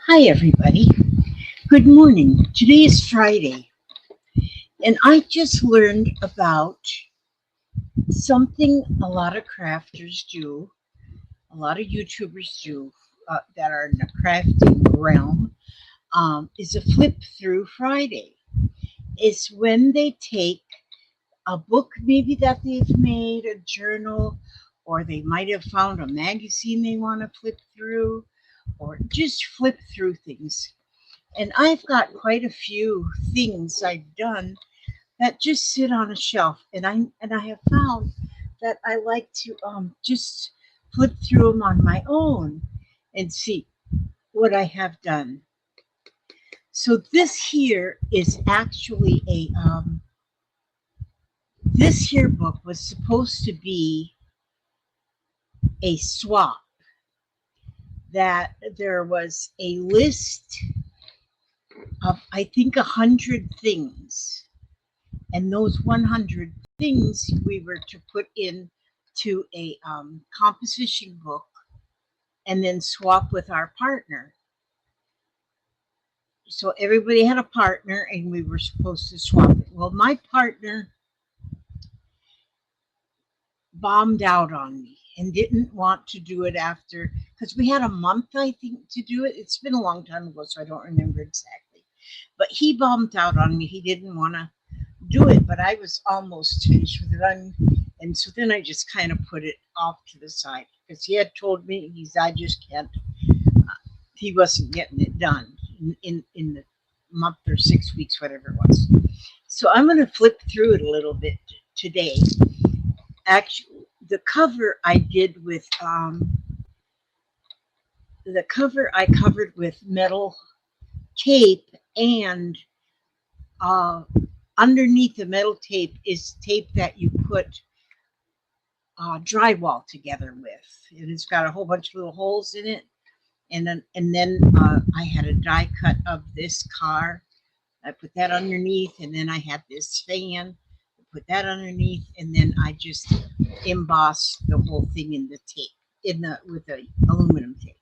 Hi, everybody. Good morning. Today is Friday, and I just learned about something a lot of crafters do, a lot of YouTubers do that are in the crafting realm. Is a flip through Friday. It's when they take a book, maybe that they've made, a journal, or they might have found a magazine they want to flip through, or just flip through things. And I've got quite a few things I've done that just sit on a shelf, and I have found that I like to just flip through them on my own and see what I have done. So this here is actually a this here book was supposed to be a swap, that there was a list of, I think, 100 things, and those 100 things we were to put in to a composition book and then swap with our partner. So everybody had a partner and we were supposed to swap it. Well, my partner bombed out on me and didn't want to do it after, because we had a month, I think, to do it. It's been a long time ago, so I don't remember exactly. But he bombed out on me. He didn't want to do it, but I was almost finished with it. And so then I just kind of put it off to the side because he had told me I just can't. He wasn't getting it done in the month or 6 weeks, whatever it was. So I'm going to flip through it a little bit today. Actually, the cover I did with the cover I covered with metal tape, and uh, underneath the metal tape is tape that you put drywall together with. And it's got a whole bunch of little holes in it. And then I had a die cut of this car. I put that underneath, and then I had this fan. I put that underneath, and then I just embossed the whole thing in the tape, in the with the aluminum tape.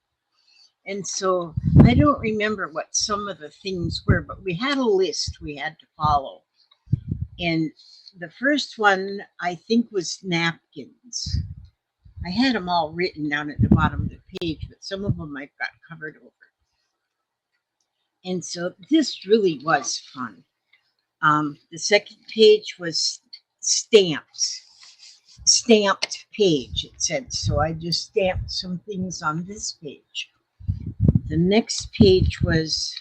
And so I don't remember what some of the things were, but we had a list we had to follow. And the first one I think was napkins. I had them all written down at the bottom of the page, but some of them I've got covered over. And so this really was fun. The second page was stamps, stamped page, it said. So I just stamped some things on this page. The next page was,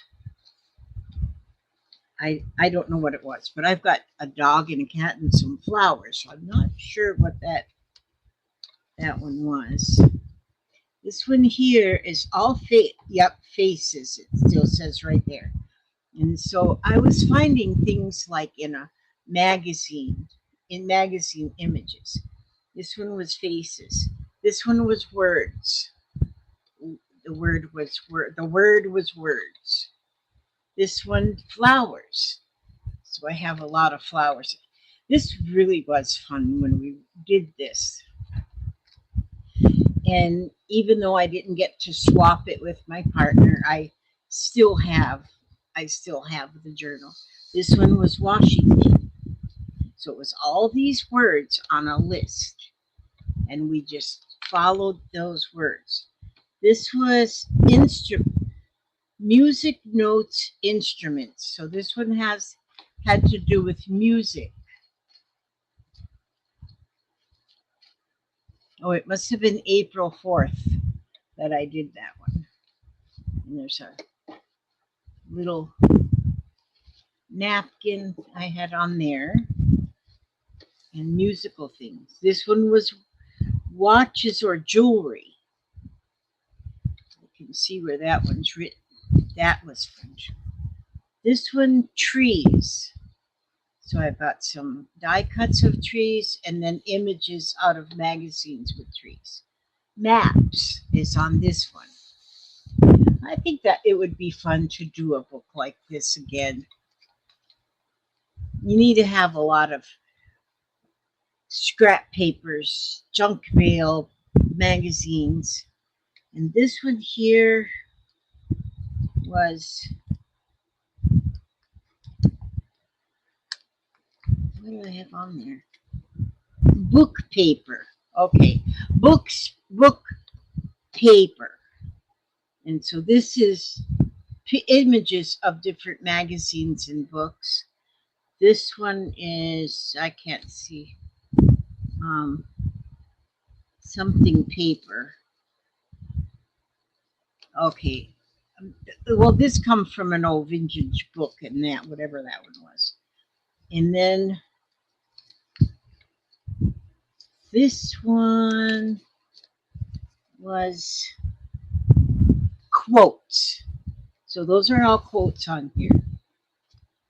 I don't know what it was, but I've got a dog and a cat and some flowers. So I'm not sure what that one was. This one here is all faces. It still says right there. And so I was finding things like in a magazine, in magazine images. This one was faces. This one was words. The word was words. This one, flowers. So I have a lot of flowers. This really was fun when we did this. And even though I didn't get to swap it with my partner, still have I still have the journal. This one was Washington. So it was all these words on a list, and we just followed those words. This was music notes instruments. So this one had to do with music. Oh, it must have been April 4th that I did that one. And there's a little napkin I had on there, and musical things. This one was watches or jewelry. You can see where that one's written. That was French. This one, trees. So I've got some die cuts of trees and then images out of magazines with trees. Maps is on this one. I think that it would be fun to do a book like this again. You need to have a lot of scrap papers, junk mail, magazines. And this one here was, what do I have on there? Book paper. Okay, book paper. And so this is images of different magazines and books. This one is, I can't see, um, something paper. Okay. Well, this comes from an old vintage book and that, whatever that one was. And then this one was quotes. So those are all quotes on here.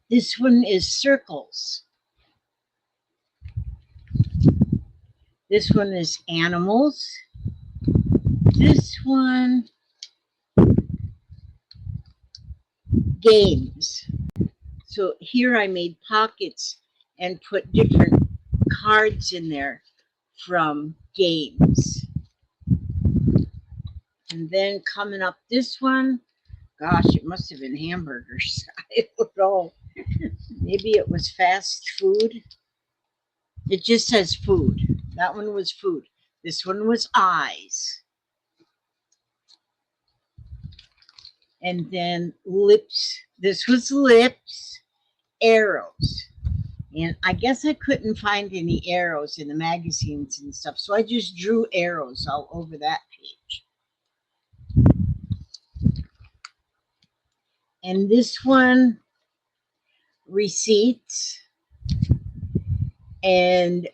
This one is circles. This one is animals. This one, games. So here I made pockets and put different cards in there from games. And then coming up this one, gosh, it must have been hamburgers. I don't know. Maybe it was fast food. It just says food. That one was food. This one was eyes. And then lips. This was lips. Arrows. And I guess I couldn't find any arrows in the magazines and stuff. So I just drew arrows all over that page. And this one, receipts. And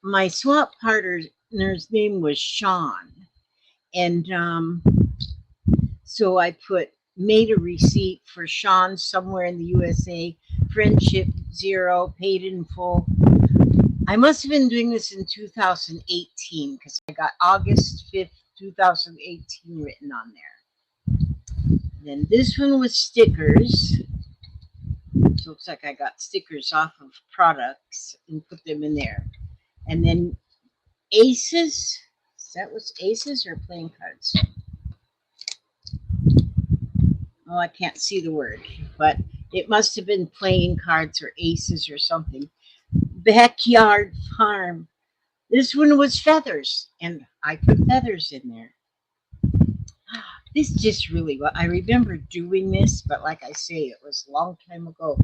my swap partner's name was Sean. And so I made a receipt for Sean somewhere in the USA, friendship 0, paid in full. I must have been doing this in 2018 because I got August 5th, 2018 written on there. Then this one was stickers. So it looks like I got stickers off of products and put them in there. And then aces. That was aces or playing cards? Oh, I can't see the word, but it must have been playing cards or aces or something. Backyard farm. This one was feathers, and I put feathers in there. This just really, I remember doing this, but like I say, it was a long time ago.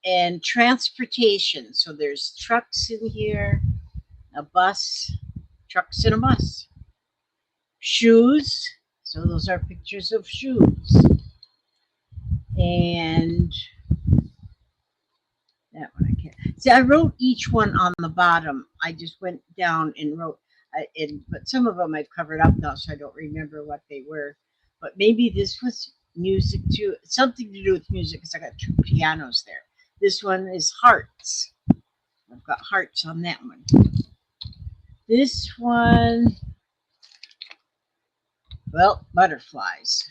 And transportation. So there's trucks in here, a bus, trucks and a bus. Shoes. So those are pictures of shoes. And that one I can't. See, I wrote each one on the bottom. I just went down and wrote, but some of them I've covered up now, so I don't remember what they were. But maybe this was music too. Something to do with music because I got 2 pianos there. This one is hearts. I've got hearts on that one. This one, well, butterflies.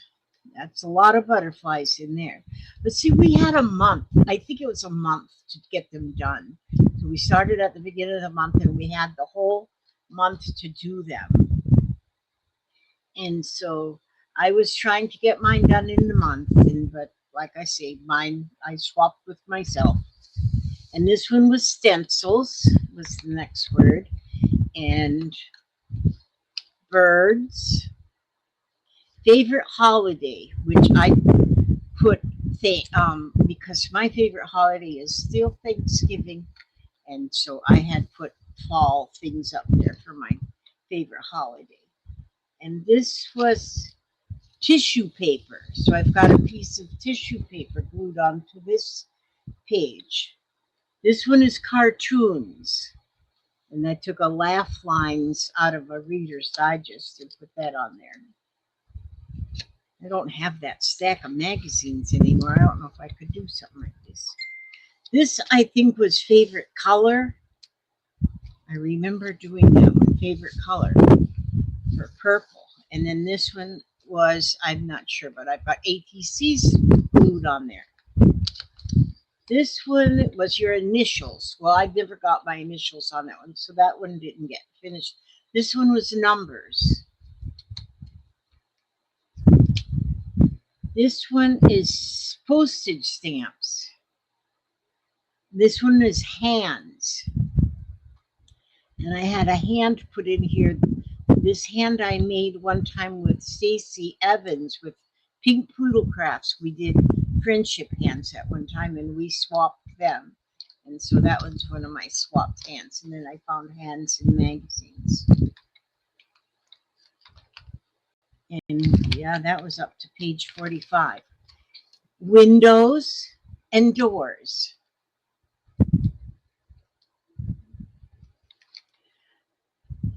That's a lot of butterflies in there. But see, we had a month. I think it was a month to get them done. So we started at the beginning of the month and we had the whole month to do them. And so I was trying to get mine done in the month. But like I say, mine, I swapped with myself. And this one was stencils, was the next word. And birds. Favorite holiday, which I put because my favorite holiday is still Thanksgiving, and so I had put fall things up there for my favorite holiday. And this was tissue paper, so I've got a piece of tissue paper glued onto this page. This one is cartoons, and I took a laugh lines out of a Reader's Digest and put that on there. I don't have that stack of magazines anymore. I don't know if I could do something like this. This, I think, was favorite color. I remember doing that one, favorite color for purple. And then this one was, I'm not sure, but I've got ATCs glued on there. This one was your initials. Well, I never got my initials on that one, so that one didn't get finished. This one was numbers. This one is postage stamps. This one is hands. And I had a hand put in here. This hand I made one time with Stacy Evans with Pink Poodle Crafts. We did friendship hands at one time and we swapped them. And so that was one of my swapped hands. And then I found hands in magazines. And yeah, that was up to page 45. Windows and doors.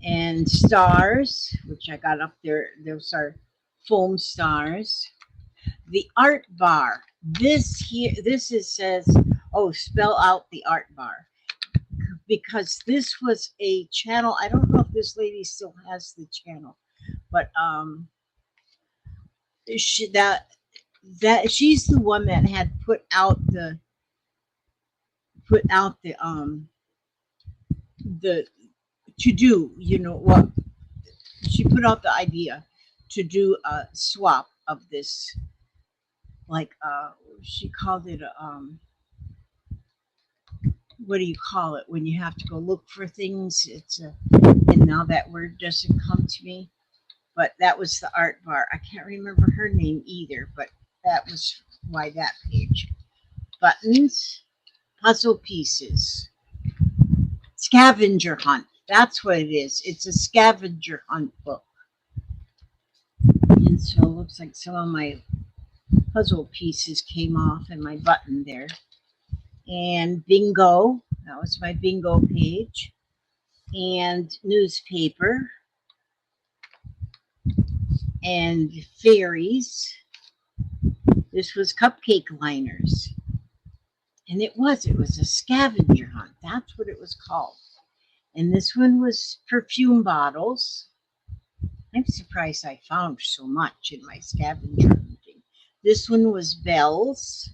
And stars, which I got up there. Those are foam stars. The art bar. This here, this is says, oh, spell out the art bar. Because this was a channel. I don't know if this lady still has the channel, but she's the one that had put out the the to do, you know what, she put out the idea to do a swap of this, like she called it what do you call it when you have to go look for things, it's a, and now that word doesn't come to me, but that was the art bar. I can't remember her name either, but that was why that page. Buttons, puzzle pieces, scavenger hunt. That's what it is. It's a scavenger hunt book. And so it looks like some of my puzzle pieces came off and my button there. And bingo. That was my bingo page. And newspaper. And fairies. This was cupcake liners. And it was a scavenger hunt. That's what it was called. And this one was perfume bottles. I'm surprised I found so much in my scavenger hunting. This one was bells.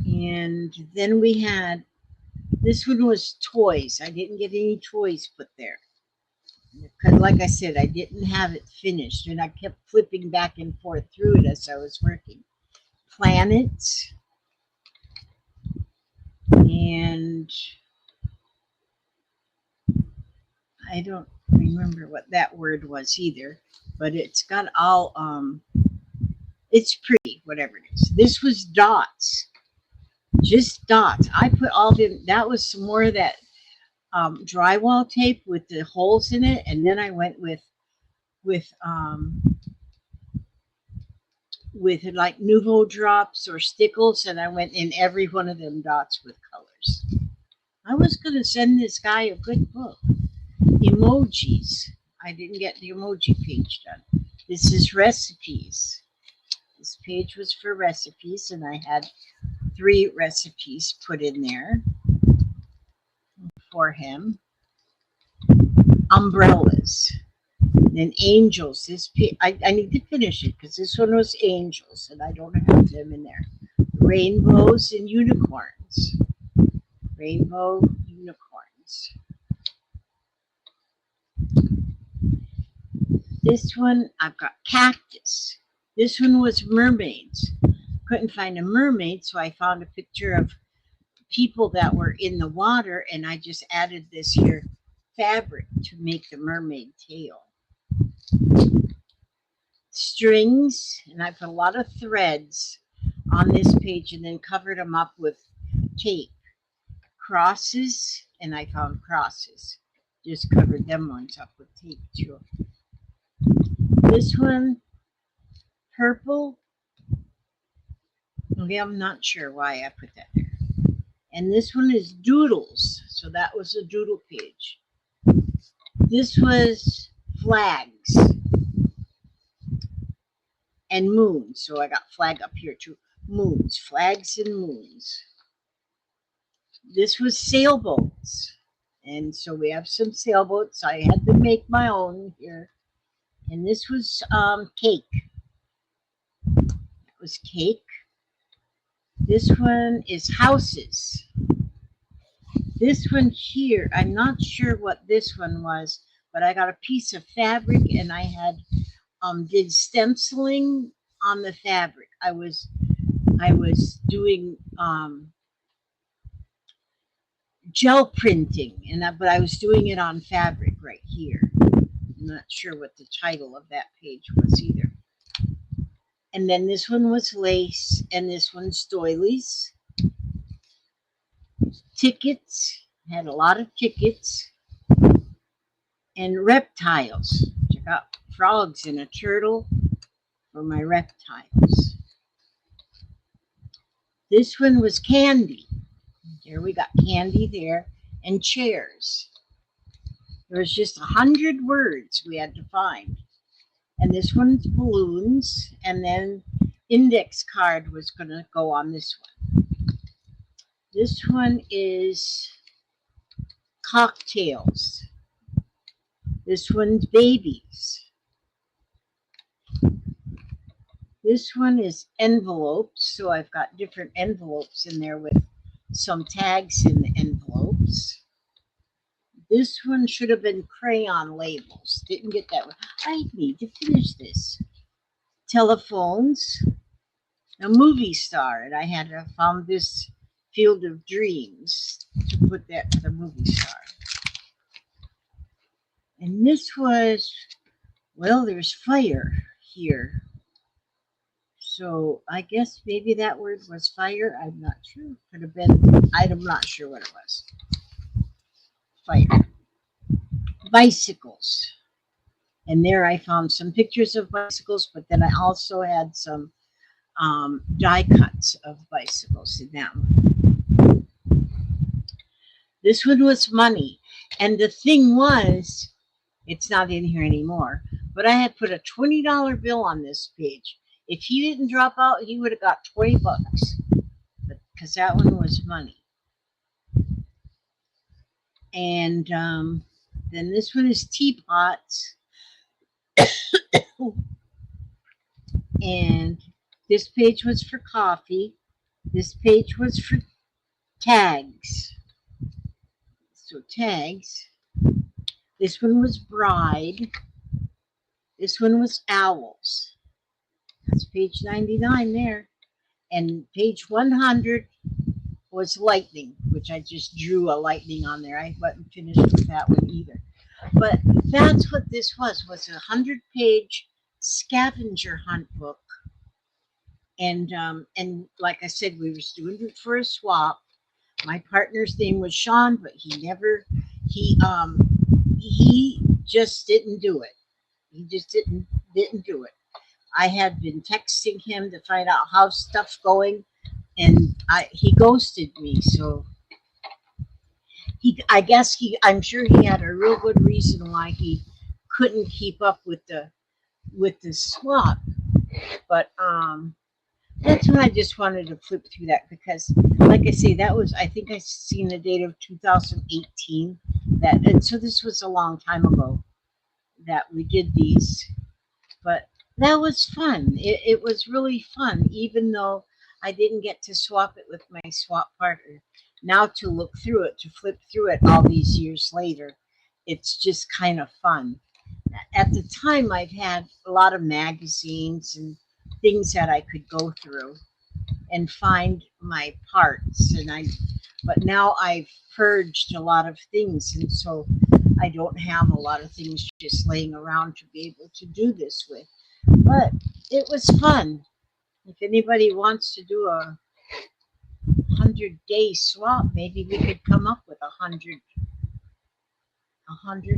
And then we had, this one was toys. I didn't get any toys put there. Because like I said, I didn't have it finished. And I kept flipping back and forth through it as I was working. Planets. And I don't remember what that word was either, but it's got all, it's pretty, whatever it is. This was dots, just dots. I put all them, that was some more of that drywall tape with the holes in it, and then I went with like Nouveau drops or stickles, and I went in every one of them dots with colors. I was going to send this guy a good book. Emojis. I didn't get the emoji page done. This is recipes. This page was for recipes, and I had 3 recipes put in there for him. Umbrellas. Then angels. This I need to finish it because this one was angels, and I don't have them in there. Rainbows and unicorns. Rainbow unicorns. This one, I've got cactus. This one was mermaids. Couldn't find a mermaid, so I found a picture of people that were in the water, and I just added this here fabric to make the mermaid tail. Strings, and I put a lot of threads on this page and then covered them up with tape. Crosses, and I found crosses. Just covered them ones up with tape too. This one, purple. Okay, I'm not sure why I put that there. And this one is doodles. So that was a doodle page. This was flags and moons. So I got flag up here too. Moons, flags and moons. This was sailboats. And so we have some sailboats. I had to make my own here. And this was cake. That was cake. This one is houses. This one here, I'm not sure what this one was, but I got a piece of fabric and I had did stenciling on the fabric. I was doing gel printing, but I was doing it on fabric right here. I'm not sure what the title of that page was either. And then this one was lace, and this one's doilies. Tickets, had a lot of tickets, and reptiles. Check out frogs and a turtle for my reptiles. This one was candy. There we got candy there, and chairs. There was just 100 words we had to find. And this one's balloons, and then index card was going to go on this one. This one is cocktails. This one's babies. This one is envelopes, so I've got different envelopes in there with some tags in the envelopes. This one should have been crayon labels. Didn't get that one. I need to finish this. Telephones, a movie star, and I had found this Field of Dreams to put that to the movie star. And this was, well, there's fire here. So I guess maybe that word was fire. I'm not sure. Could have been, I'm not sure what it was. Fire. Bicycles. And there I found some pictures of bicycles, but then I also had some die cuts of bicycles in that one. This one was money. And the thing was, it's not in here anymore, but I had put a $20 bill on this page. If he didn't drop out, he would have got 20 bucks, but because that one was money. And then this one is teapots. And this page was for coffee. This page was for tags. So tags. This one was bride. This one was owls. That's page 99 there. And page 100 was lightning, which I just drew a lightning on there. I wasn't finished with that one either. But that's what this was a 100-page scavenger hunt book. And like I said, we were doing it for a swap. My partner's name was Sean, but he just didn't do it. He just didn't do it. I had been texting him to find out how stuff's going, and he ghosted me. So I'm sure he had a real good reason why he couldn't keep up with the swap. But that's when I just wanted to flip through that because, like I say, that was, I think I seen the date of 2018. And so this was a long time ago that we did these. But that was fun. It was really fun, even though I didn't get to swap it with my swap partner. Now to look through it, to flip through it all these years later, it's just kind of fun. At the time, I've had a lot of magazines and things that I could go through and find my parts. But now I've purged a lot of things, and so I don't have a lot of things just laying around to be able to do this with. But it was fun. If anybody wants to do a 100-day swap, maybe we could come up with 100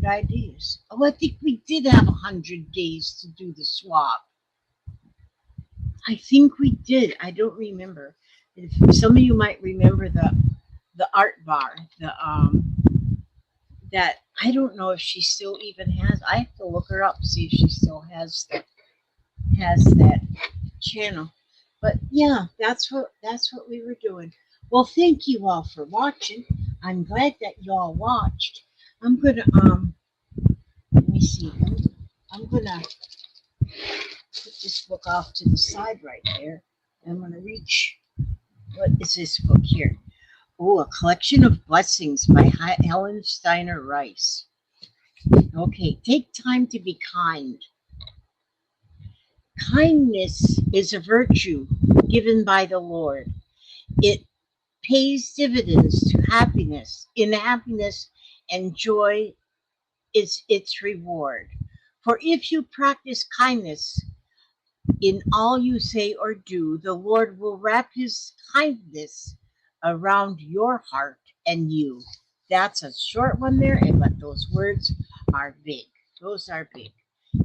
ideas. Oh, I think we did have 100 days to do the swap. I think we did. I don't remember. If some of you might remember the art bar, that I don't know if she still even has. I have to look her up, see if she still has that channel. But yeah, that's what we were doing. Well, thank you all for watching. I'm glad that you all watched. I'm gonna let me see. I'm gonna put this book off to the side right there. I'm gonna reach. What is this book here? Oh, A Collection of Blessings by Helen Steiner Rice. Okay, take time to be kind. Kindness is a virtue given by the Lord. It pays dividends to happiness. In happiness and joy is its reward. For if you practice kindness in all you say or do, the Lord will wrap his kindness around your heart and you. That's a short one there, but those words are big. Those are big.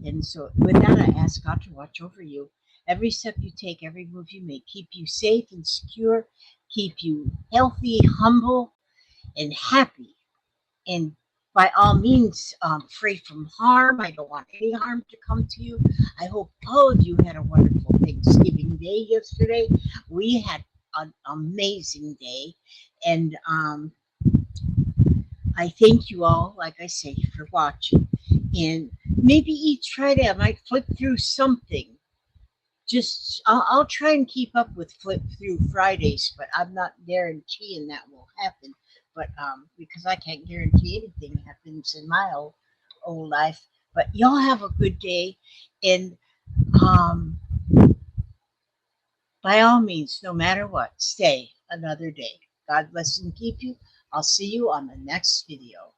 And so, with that, I ask God to watch over you. Every step you take, every move you make, keep you safe and secure, keep you healthy, humble, and happy, and by all means, free from harm. I don't want any harm to come to you. I hope all of you had a wonderful Thanksgiving Day yesterday. We had an amazing day, and I thank you all, like I say, for watching. And maybe each Friday I might flip through something. Just I'll try and keep up with flip through Fridays, but I'm not guaranteeing that will happen. But because I can't guarantee anything happens in my old life. But y'all have a good day, and um, by all means, no matter what, stay another day. God bless and keep you. I'll see you on the next video.